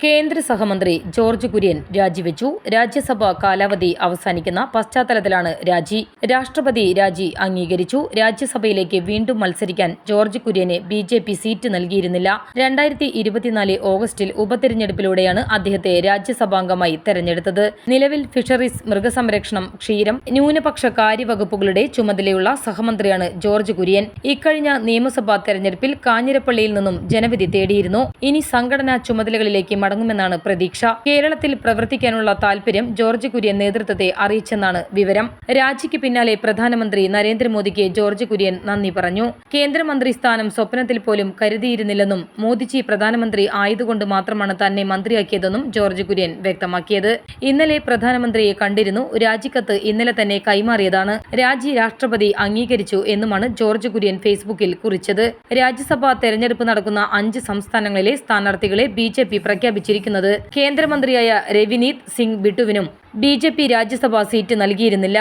കേന്ദ്ര സഹമന്ത്രി ജോർജ് കുര്യൻ രാജിവെച്ചു. രാജ്യസഭ കാലാവധി അവസാനിക്കുന്ന പശ്ചാത്തലത്തിലാണ് രാജി. രാഷ്ട്രപതി രാജി അംഗീകരിച്ചു. രാജ്യസഭയിലേക്ക് വീണ്ടും മത്സരിക്കാൻ ജോർജ് കുര്യന് BJP സീറ്റ് നൽകിയിരുന്നില്ല. 2024 ഓഗസ്റ്റിൽ ഉപതെരഞ്ഞെടുപ്പിലൂടെയാണ് അദ്ദേഹത്തെ രാജ്യസഭാംഗമായി തെരഞ്ഞെടുത്തത്. നിലവിൽ ഫിഷറീസ്, മൃഗസംരക്ഷണം, ക്ഷീരം, ന്യൂനപക്ഷ കാര്യവകുപ്പുകളുടെ ചുമതലയുള്ള സഹമന്ത്രിയാണ് ജോർജ് കുര്യൻ. ഇക്കഴിഞ്ഞ നിയമസഭാ തെരഞ്ഞെടുപ്പിൽ കാഞ്ഞിരപ്പള്ളിയിൽ നിന്നും ജനവിധി തേടിയിരുന്നു. ഇനി സംഘടനാ ചുമതലകളിലേക്ക് മടങ്ങുമെന്നാണ് പ്രതീക്ഷ. കേരളത്തിൽ പ്രവർത്തിക്കാനുള്ള താൽപര്യം ജോർജ് കുര്യൻ നേതൃത്വത്തെ അറിയിച്ചെന്നാണ് വിവരം. രാജിക്ക് പിന്നാലെ പ്രധാനമന്ത്രി നരേന്ദ്രമോദിക്ക് ജോർജ് കുര്യൻ നന്ദി പറഞ്ഞു. കേന്ദ്രമന്ത്രി സ്ഥാനം സ്വപ്നത്തിൽ പോലും കരുതിയിരുന്നില്ലെന്നും മോദിജി പ്രധാനമന്ത്രി ആയതുകൊണ്ട് മാത്രമാണ് തന്നെ മന്ത്രിയാക്കിയതെന്നും ജോർജ് കുര്യൻ വ്യക്തമാക്കിയത്. ഇന്നലെ പ്രധാനമന്ത്രിയെ കണ്ടിരുന്നു. രാജിക്കത്ത് ഇന്നലെ തന്നെ കൈമാറിയതാണ്. രാജി രാഷ്ട്രപതി അംഗീകരിച്ചു എന്നുമാണ് ജോർജ് കുര്യൻ ഫേസ്ബുക്കിൽ കുറിച്ചത്. രാജ്യസഭാ തെരഞ്ഞെടുപ്പ് നടക്കുന്ന 5 സംസ്ഥാനങ്ങളിലെ സ്ഥാനാർത്ഥികളെ BJP പ്രഖ്യാപിച്ചിരിക്കുന്നത്. കേന്ദ്രമന്ത്രിയായ രവിനീത് സിംഗ് ബിട്ടുവിനും BJP രാജ്യസഭാ സീറ്റ് നൽകിയിരുന്നില്ല.